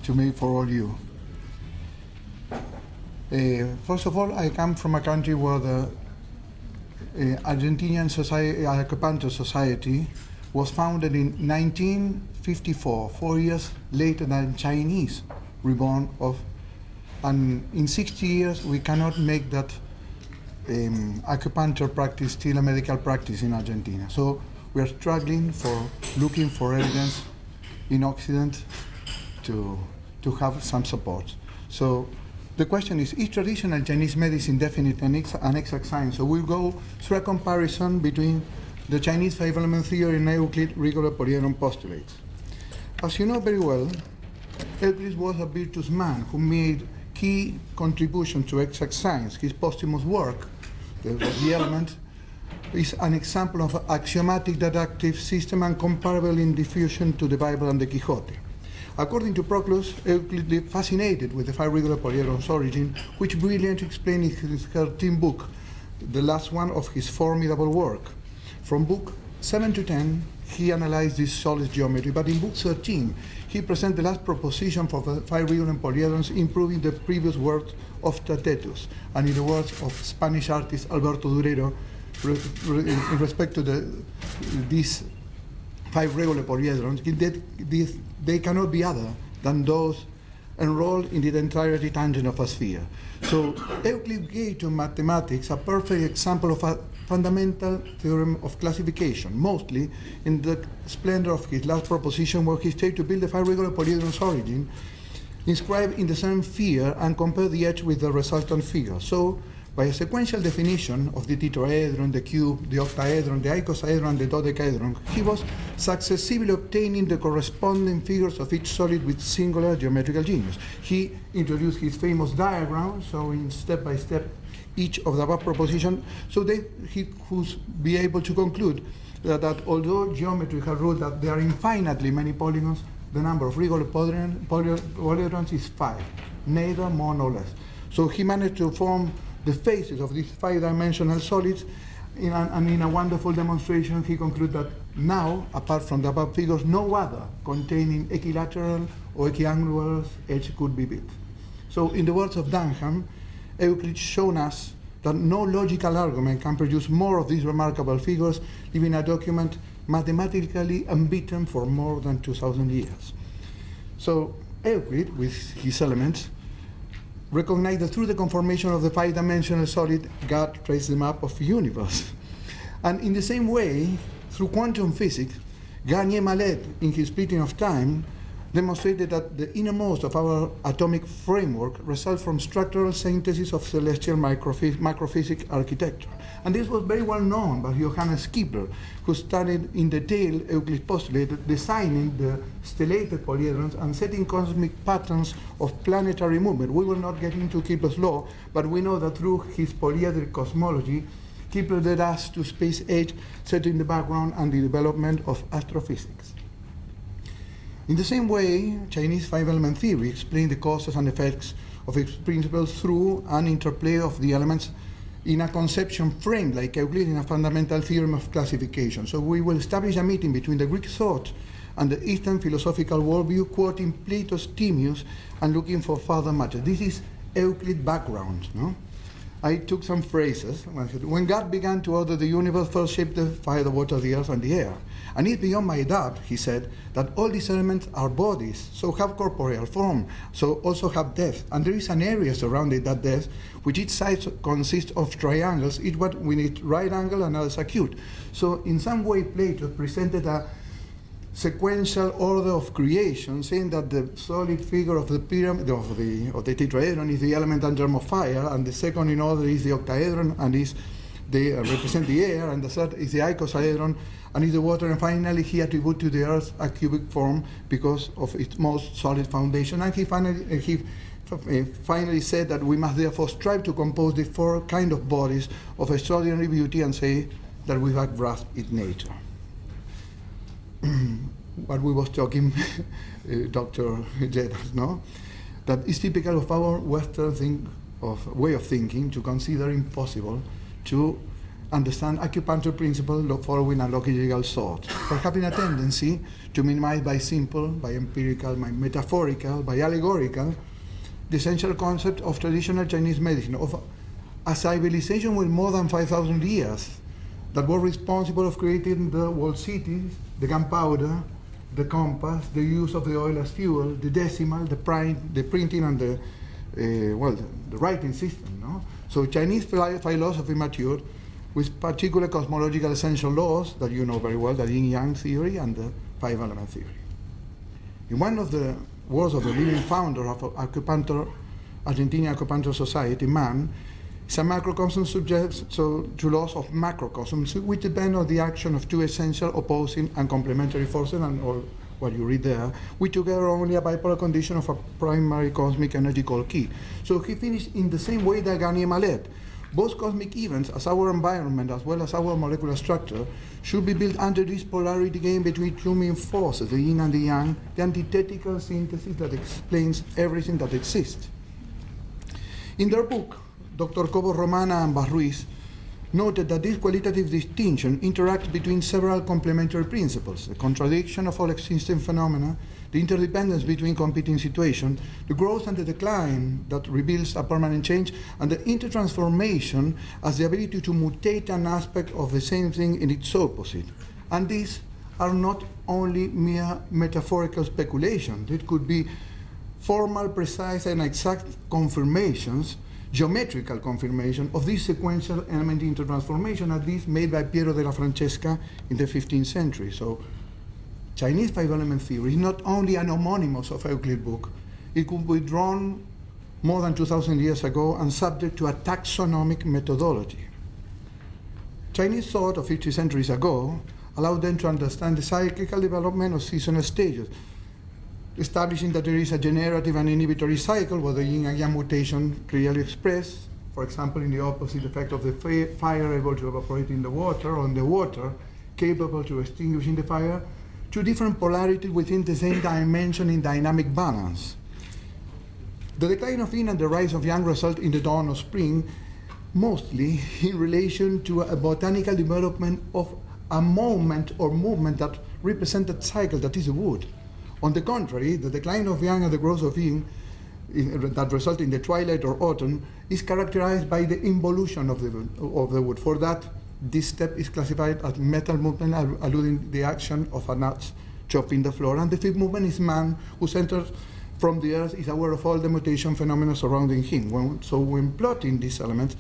to me for all you. First of all, I come from a country where the Argentinian Acupuncture Society was founded in 1954, 4 years later than Chinese reborn of, and in 60 years we cannot make that acupuncture practice still a medical practice in Argentina. So we are struggling for looking for evidence in Occident to have some support. So the question is traditional Chinese medicine definite and exact science? So we'll go through a comparison between the Chinese five-element theory and Euclid regular polyhedron postulates. As you know very well, Euclid was a virtuous man who made key contribution to exact science. His posthumous work, the element, is an example of an axiomatic-deductive system and comparable in diffusion to the Bible and the Quixote. According to Proclus, Euclid fascinated with the five regular polyhedrons origin, which brilliantly explained in his 13th book, the last one of his formidable work. From book 7 to 10, he analyzed this solid geometry, but in book 13, he presented the last proposition for the five regular polyhedrons, improving the previous work of Tatetus, and in the words of Spanish artist Alberto Durero, in respect to these five regular polyhedrons, they cannot be other than those enrolled in the entirety tangent of a sphere. So Euclid gave to mathematics a perfect example of a fundamental theorem of classification, mostly in the splendor of his last proposition, where he stated to build the five regular polyhedrons origin inscribed in the same sphere and compare the edge with the resultant figure. So by a sequential definition of the tetrahedron, the cube, the octahedron, the icosahedron, and the dodecahedron, he was successively obtaining the corresponding figures of each solid with singular geometrical genius. He introduced his famous diagram, showing step by step each of the above propositions, so that he could be able to conclude that although geometry has ruled that there are infinitely many polygons, the number of regular polyhedrons is 5, neither more nor less. So he managed to form the faces of these five-dimensional solids, and in a wonderful demonstration, he concluded that now, apart from the above figures, no other containing equilateral or equiangular edge could be built. So, in the words of Dunham, Euclid shown us that no logical argument can produce more of these remarkable figures, leaving a document mathematically unbeaten for more than 2,000 years. So, Euclid, with his elements, recognized that through the conformation of the five-dimensional solid, God traced the map of the universe. And in the same way, through quantum physics, Garnier Mallet, in his splitting of time, demonstrated that the innermost of our atomic framework results from structural synthesis of celestial macrophysics architecture. And this was very well known by Johannes Kepler, who studied in detail Euclid's postulate, designing the stellated polyhedrons and setting cosmic patterns of planetary movement. We will not get into Kepler's law, but we know that through his polyhedric cosmology, Kepler led us to space age, setting the background and the development of astrophysics. In the same way, Chinese five-element theory explained the causes and effects of its principles through an interplay of the elements in a conception frame, like Euclid in a fundamental theorem of classification. So we will establish a meeting between the Greek thought and the Eastern philosophical worldview, quoting Plato's Timaeus and looking for further matches. This is Euclid background. No? I took some phrases. When God began to order the universe, first shaped the fire, the water, the earth, and the air. And it's beyond my doubt, he said, that all these elements are bodies, so have corporeal form, so also have depth. And there is an area surrounding that depth, which each side consists of triangles, each one with its right angle and others acute. So in some way, Plato presented a sequential order of creation, saying that the solid figure of the pyramid of the tetrahedron is the element and germ of fire, and the second in order is the octahedron, and they represent the air, and the third is the icosahedron, and is the water, and finally he attributed to the earth a cubic form because of its most solid foundation. And he finally said that we must therefore strive to compose the four kind of bodies of extraordinary beauty and say that we have grasped its nature. What we was talking, Dr. Jeddas, no? That is typical of our Western way of thinking to consider impossible to understand acupuncture principle following a logical sort, for having a tendency to minimize by simple, by empirical, by metaphorical, by allegorical, the essential concept of traditional Chinese medicine, of a civilization with more than 5,000 years that was responsible of creating the walled cities, the gunpowder, the compass, the use of the oil as fuel, the decimal, the printing, and the writing system. No? So Chinese philosophy matured with particular cosmological essential laws that you know very well, the yin-yang theory and the five-element theory. In one of the words of the living founder of acupuncture, Argentina Acupuncture Society, man, is a macrocosm subject to laws of macrocosms, which depend on the action of two essential, opposing, and complementary forces, and all what you read there, which together only a bipolar condition of a primary cosmic energy called Ki. So he finished in the same way that Gani Malet. Both cosmic events, as our environment, as well as our molecular structure, should be built under this polarity game between two main forces, the yin and the yang, the antithetical synthesis that explains everything that exists. In their book, Dr. Cobo Romana and Barruiz noted that this qualitative distinction interacts between several complementary principles: the contradiction of all existing phenomena, the interdependence between competing situations, the growth and the decline that reveals a permanent change, and the intertransformation as the ability to mutate an aspect of the same thing in its opposite. And these are not only mere metaphorical speculations. It could be formal, precise, and exact confirmations, geometrical confirmation of this sequential element intertransformation, at least made by Piero della Francesca in the 15th century. So Chinese five-element theory is not only an homonymous of Euclid book, it could be drawn more than 2,000 years ago and subject to a taxonomic methodology. Chinese thought of 50 centuries ago allowed them to understand the cyclical development of seasonal stages, establishing that there is a generative and inhibitory cycle where the yin and yang mutation clearly expressed, for example, in the opposite effect of the fire able to evaporate in the water, or in the water capable to extinguishing the fire, two different polarities within the same dimension in dynamic balance. The decline of yin and the rise of yang result in the dawn of spring, mostly in relation to a botanical development of a moment or movement that represents that cycle, that is the wood. On the contrary, the decline of yang and the growth of yin that result in the twilight or autumn is characterized by the involution of the wood. For that, this step is classified as metal movement, alluding the action of an axe chopping the floor. And the fifth movement is man, who enters from the earth, is aware of all the mutation phenomena surrounding him. So when plotting these elements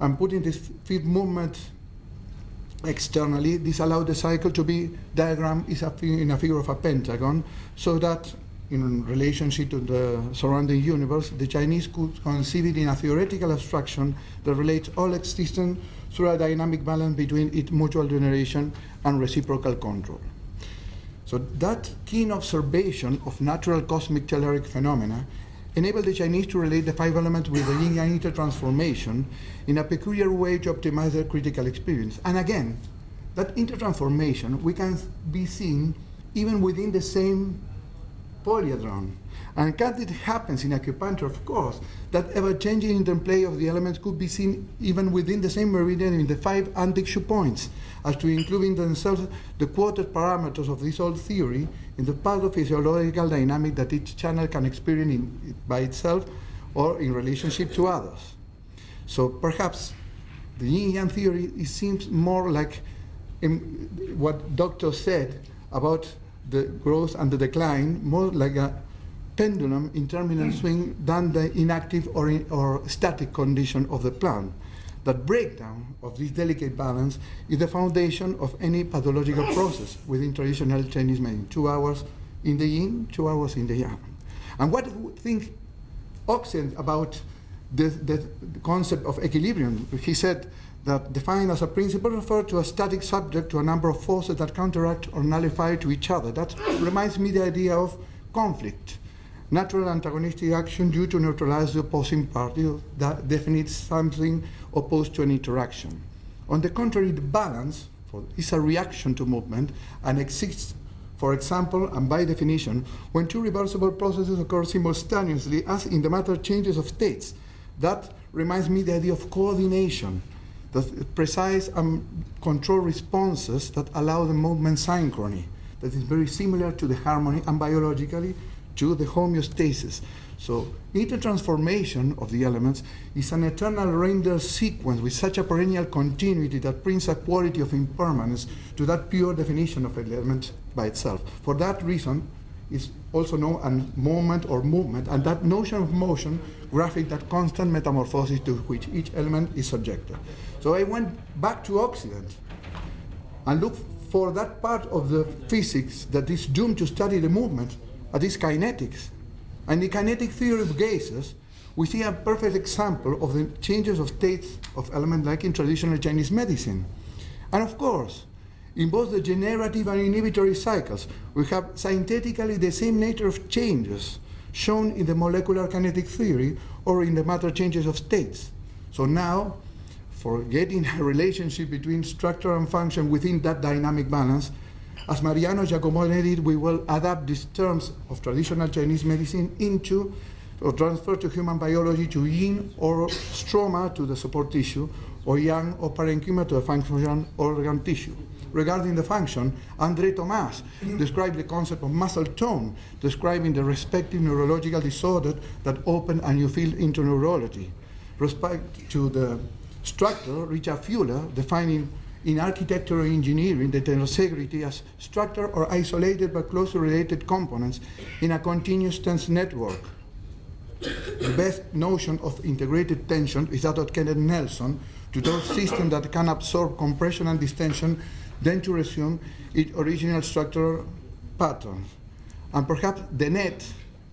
and putting this fifth movement externally, this allowed the cycle to be diagrammed in a figure of a pentagon, so that in relationship to the surrounding universe, the Chinese could conceive it in a theoretical abstraction that relates all existence through a dynamic balance between its mutual generation and reciprocal control. So that keen observation of natural cosmic telluric phenomena enabled the Chinese to relate the five elements with the yin-yang intertransformation in a peculiar way to optimize their critical experience. And again, that intertransformation we can be seen even within the same polyhedron. And it happens in acupuncture, of course, that ever-changing interplay of the elements could be seen even within the same meridian in the five antixu points, as to include in themselves the quoted parameters of this old theory in the pathophysiological dynamic that each channel can experience by itself or in relationship to others. So perhaps the yin-yang theory, it seems more like what Doctor said about the growth and the decline, more like a pendulum intermittent swing than the inactive or static condition of the plant. That breakdown of this delicate balance is the foundation of any pathological process within traditional Chinese medicine. 2 hours in the yin, 2 hours in the yang. And what do you think Occident about the concept of equilibrium? He said that defined as a principle referred to a static subject to a number of forces that counteract or nullify to each other. That reminds me the idea of conflict. Natural antagonistic action due to neutralize the opposing party that defines something opposed to an interaction. On the contrary, the balance is a reaction to movement and exists, for example, and by definition, when two reversible processes occur simultaneously, as in the matter changes of states. That reminds me the idea of coordination. the precise and controlled responses that allow the movement synchrony. That is very similar to the harmony and biologically to the homeostasis. So intertransformation of the elements is an eternal render sequence with such a perennial continuity that brings a quality of impermanence to that pure definition of an element by itself. For that reason, is also known as moment or movement, and that notion of motion graphic that constant metamorphosis to which each element is subjected. So I went back to Occident and looked for that part of the physics that is doomed to study the movement, that is kinetics. And the kinetic theory of gases, we see a perfect example of the changes of states of elements like in traditional Chinese medicine. And of course, in both the generative and inhibitory cycles, we have synthetically the same nature of changes shown in the molecular kinetic theory or in the matter changes of states. So now, for getting a relationship between structure and function within that dynamic balance, as Mariano Giacomonetti did, we will adapt these terms of traditional Chinese medicine into or transfer to human biology to yin or stroma to the support tissue, or yang or parenchyma to the function organ tissue. Regarding the function, André Thomas described the concept of muscle tone, describing the respective neurological disorder that open a new field into neurology. Respect to the structure, Richard Fuller, defining in architectural engineering the tensegrity as structure or isolated but closely related components in a continuous tense network. The best notion of integrated tension is that of Kenneth Nelson, to those systems that can absorb compression and distension, then to resume its original structural patterns. And perhaps the net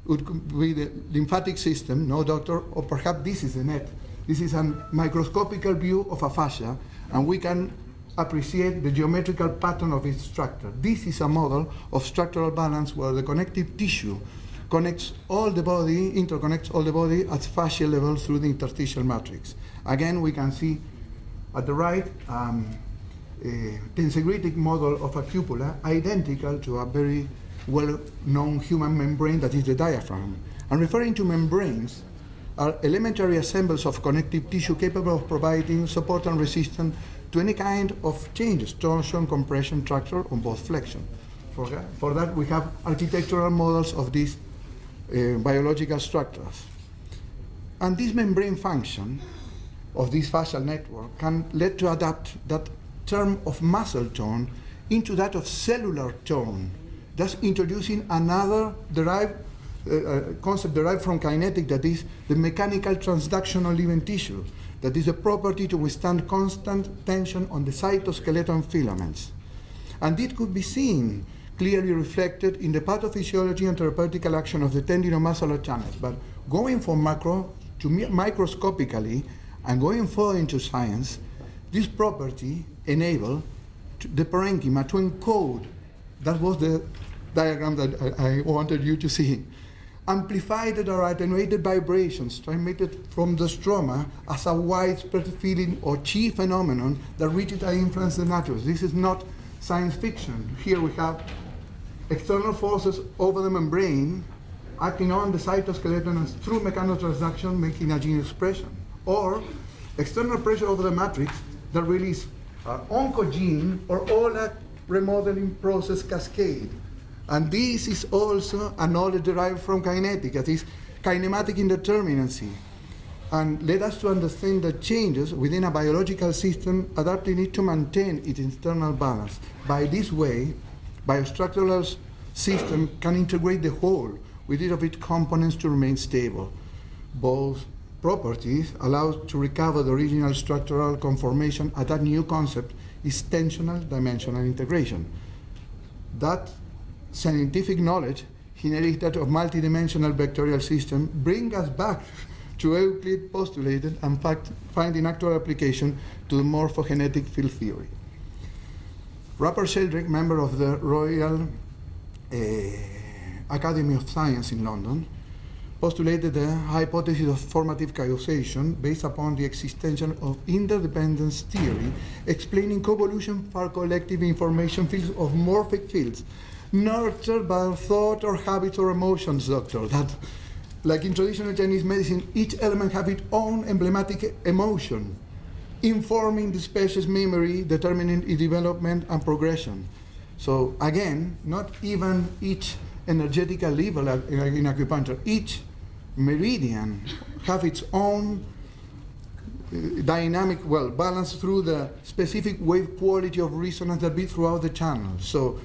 would be the lymphatic system, no doctor, or perhaps this is the net. This is a microscopical view of a fascia, and we can appreciate the geometrical pattern of its structure. This is a model of structural balance where the connective tissue connects all the body, interconnects all the body at fascial level through the interstitial matrix. Again, we can see at the right a tensegritic model of a cupula identical to a very well-known human membrane that is the diaphragm. And referring to membranes, are elementary assemblies of connective tissue capable of providing support and resistance to any kind of changes, torsion, compression, traction, or both flexion. For that, we have architectural models of these biological structures. And this membrane function of this fascial network can lead to adapt that term of muscle tone into that of cellular tone, thus introducing another concept derived from kinetic, that is the mechanical transduction of living tissue, that is a property to withstand constant tension on the cytoskeleton filaments. And it could be seen clearly reflected in the pathophysiology and therapeutical action of the tendinomuscular channels. But going from macro to microscopically and going further into science, this property enabled the parenchyma to encode, that was the diagram that I wanted you to see, amplified or attenuated vibrations transmitted from the stroma as a widespread feeling or chi phenomenon that reaches and influences the naturals. This is not science fiction. Here we have external forces over the membrane acting on the cytoskeleton and through mechanotransduction making a gene expression, or external pressure over the matrix that release oncogene or all that remodeling process cascade. And this is also a knowledge derived from kinetic, that is kinematic indeterminacy, and led us to understand the changes within a biological system, adapting it to maintain its internal balance. By this way, biostructural system can integrate the whole with each of its components to remain stable. Both properties allow to recover the original structural conformation, and that new concept is tensional dimensional integration. That scientific knowledge, inherited of multidimensional vectorial system, bring us back to Euclid postulated and finding actual application to the morphogenetic field theory. Rupert Sheldrake, member of the Royal Academy of Science in London, postulated the hypothesis of formative causation based upon the existential of interdependence theory, explaining coevolution for collective information fields of morphic fields, nurtured by thought or habits or emotions, doctor. That, like in traditional Chinese medicine, each element has its own emblematic emotion. informing the species memory, determining its development and progression. So again, not even each energetical level in acupuncture, each meridian have its own dynamic, balance through the specific wave quality of resonance that be throughout the channel. So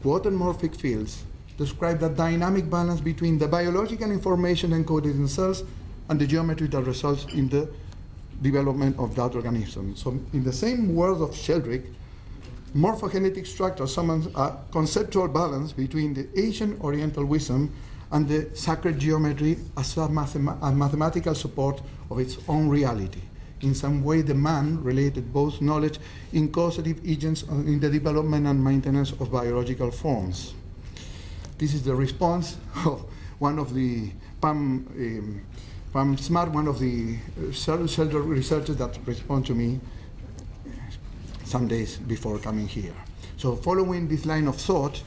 quantumorphic fields describe the dynamic balance between the biological information encoded in cells and the geometry that results in the development of that organism. So in the same words of Sheldrick, morphogenetic structure summons a conceptual balance between the ancient Oriental wisdom and the sacred geometry as a mathematical support of its own reality. In some way, the man related both knowledge in causative agents in the development and maintenance of biological forms. This is the response of one of the Pam Smart, one of the Sheldrick researchers that responded to me some days before coming here. So following this line of thought,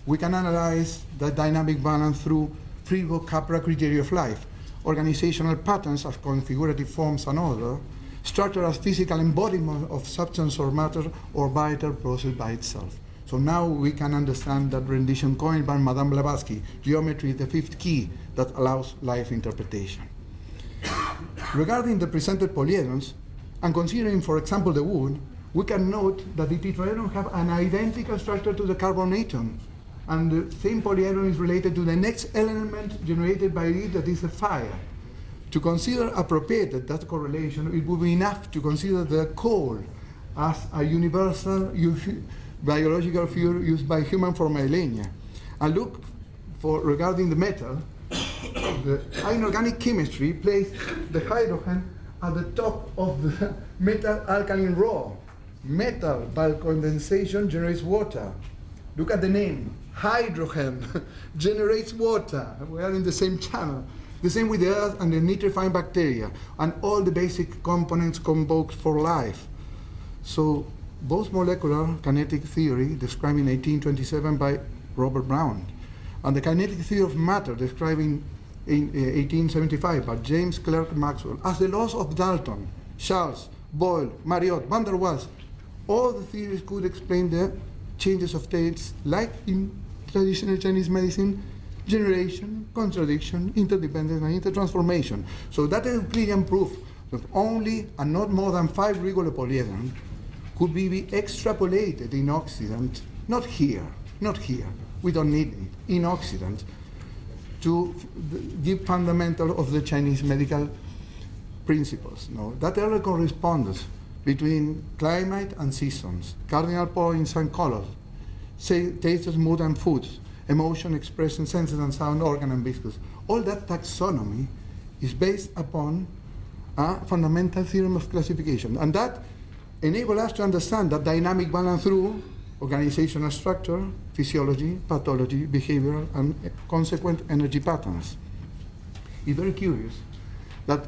we can analyze the dynamic balance through three Capra criteria of life: organizational patterns as configurative forms and order, structure as physical embodiment of substance or matter, or vital process by itself. So now we can understand that rendition coined by Madame Blavatsky, geometry is the fifth key that allows life interpretation. Regarding the presented polyhedrons, and considering, for example, the wood, we can note that the tetrahedron have an identical structure to the carbon atom, and the same polyhedron is related to the next element generated by it, that is the fire. To consider appropriate that correlation, it would be enough to consider the coal as a universal biological fuel used by humans for millennia. And look for, regarding the metal, the inorganic chemistry placed the hydrogen at the top of the metal alkaline rho. Metal by condensation generates water. Look at the name, hydrogen generates water. We are in the same channel. The same with the earth and the nitrifying bacteria, and all the basic components convoked for life. So both molecular kinetic theory, described in 1827 by Robert Brown, and the kinetic theory of matter, described in 1875 by James Clerk Maxwell, as the laws of Dalton, Charles, Boyle, Marriott, van der Waals, all the theories could explain the changes of states, like in traditional Chinese medicine: generation, contradiction, interdependence, and intertransformation. So that is Euclidean proof that only and not more than 5 regular polyhedrons could be extrapolated in Occident, not here, we don't need it, in Occident, to give fundamental of the Chinese medical principles. No, that are the correspondence between climate and seasons, cardinal points and colors, tastes, mood and foods, emotion, expression, senses and sound, organ and viscous. All that taxonomy is based upon a fundamental theorem of classification, and that enables us to understand that dynamic balance through organizational structure, physiology, pathology, behavior, and consequent energy patterns. It's very curious that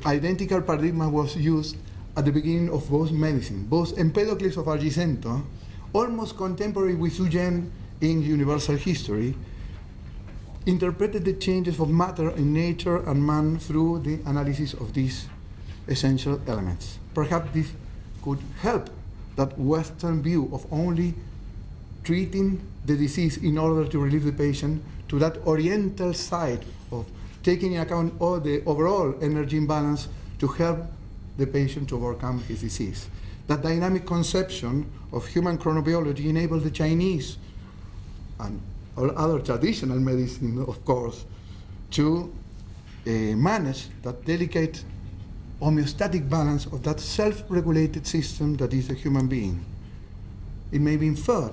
identical paradigm was used at the beginning of both medicine. Both Empedocles of Argicento, almost contemporary with Sugen in universal history, interpreted the changes of matter in nature and man through the analysis of these essential elements. Perhaps this could help that Western view of only treating the disease in order to relieve the patient to that Oriental side of taking into account all the overall energy imbalance to help the patient to overcome his disease. That dynamic conception of human chronobiology enabled the Chinese and all other traditional medicine, of course, to manage that delicate homeostatic balance of that self-regulated system that is the human being. It may be inferred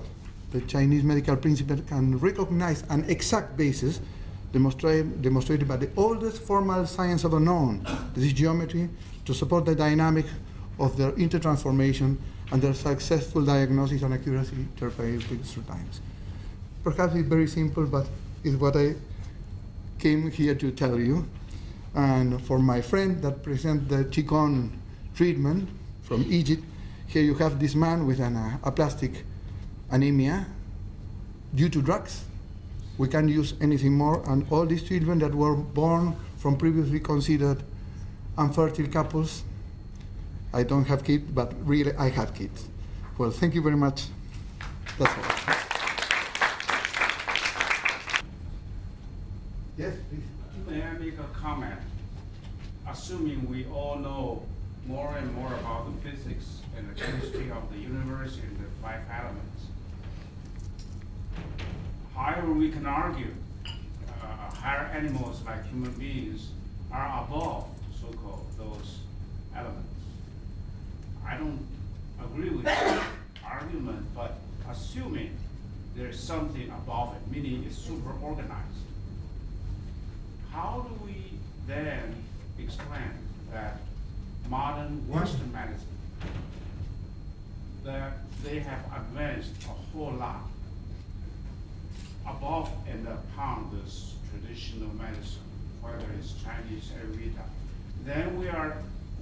that Chinese medical principle can recognize an exact basis demonstrated by the oldest formal science ever known, this is geometry, to support the dynamic of their intertransformation and their successful diagnosis and accuracy therapeutic through times. Perhaps it's very simple, but it's what I came here to tell you. And for my friend that present the Qigong treatment from Egypt, here you have this man with an aplastic anemia due to drugs. We can't use anything more, and all these children that were born from previously considered infertile couples I don't have kids, but really I have kids. Well, thank you very much. That's all. Yes, please. May I make a comment? Assuming we all know more and more about the physics and the chemistry of the universe and the 5 elements. However, we can argue higher animals like human beings are above so-called those elements. I don't agree with that argument, but assuming there's something above it, meaning it's super organized, how do we then explain that modern Western medicine, that they have advanced a whole lot above and upon this traditional medicine, whether it's Chinese Ayurveda? Then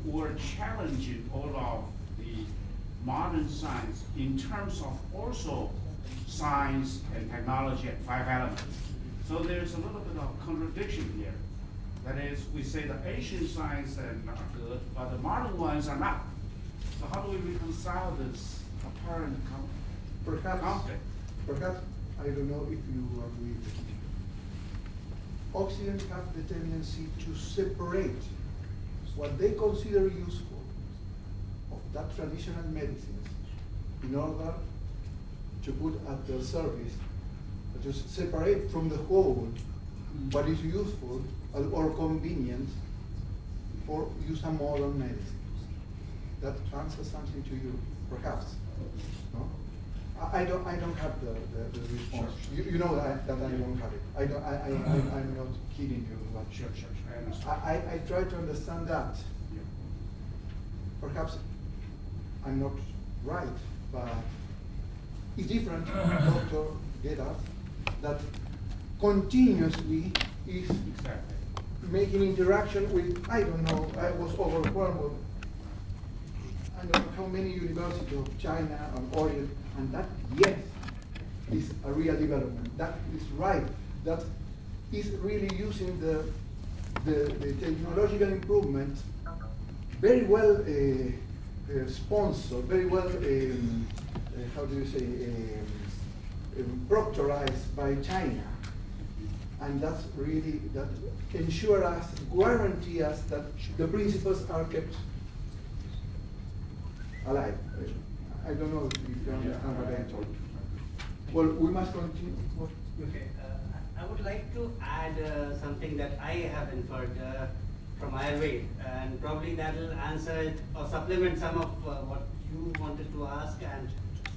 we're challenging all of the modern science in terms of also science and technology and 5 elements. So there's a little bit of contradiction here. That is, we say the ancient science are good, but the modern ones are not. So how do we reconcile this apparent conflict? Perhaps, I don't know if you agree with me. Occident have the tendency to separate what they consider useful of that traditional medicines in order to put at their service, just separate from the whole what is useful or convenient for use a modern medicine. That answers something to you, perhaps. No? I don't have the response. Sure. You know that I don't have it. I'm not kidding you. But Sure. I understand. I try to understand that. Yeah. Perhaps I'm not right, but it's different. Dr. Gerard, that continuously is Exactly. making interaction with, I don't know, I was overwhelmed with, I don't know how many universities of China and Orient, and that, yes, is a real development. That is right. That is really using the technological improvement very well sponsored, very well, how do you say, proctorized by China. And that's really, that ensure us, guarantee us that the principles are kept alive. I don't know if you understand what I told. Well, we must continue. Okay, I would like to add something that I have inferred from Ayurveda, and probably that will answer it or supplement some of what you wanted to ask and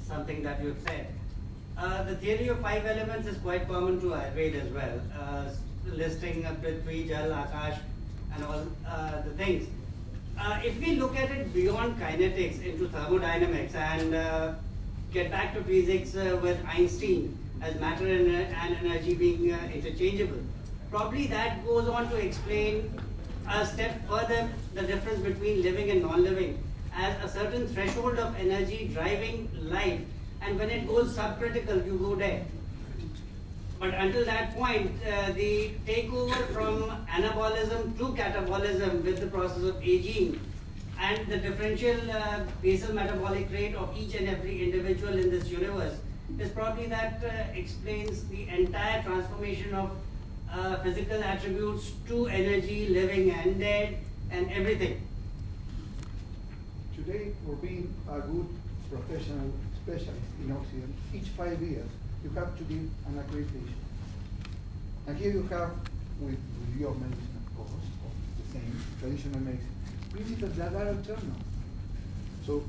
something that you've said. The theory of 5 elements is quite common to Ayurveda as well, listing Prithvi, Jal, Akash, and all the things. If we look at it beyond kinetics into thermodynamics and get back to physics with Einstein as matter and energy being interchangeable, probably that goes on to explain a step further the difference between living and non-living as a certain threshold of energy driving life, and when it goes subcritical, you go dead. But until that point, the takeover from anabolism to catabolism with the process of aging and the differential basal metabolic rate of each and every individual in this universe is probably that explains the entire transformation of physical attributes to energy, living and dead, and everything. Today, for being a good professional specialist in Occident, each 5 years, you have to give an accreditation. And here you have, with your medicine, of course, the same traditional medicine, principles that are eternal. So,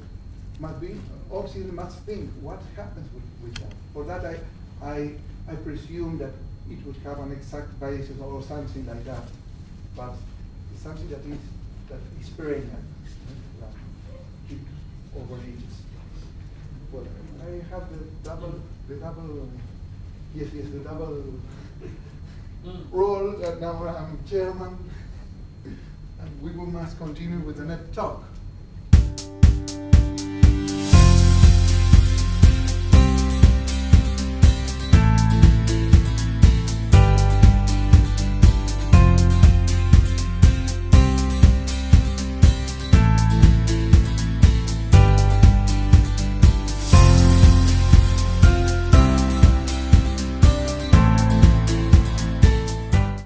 must be, Occident must think what happens with that. For that, I presume that it would have an exact basis or something like that. But it's something that is perennial, that keep over ages. Well, I have the double role that now I'm chairman, and we must continue with the next talk.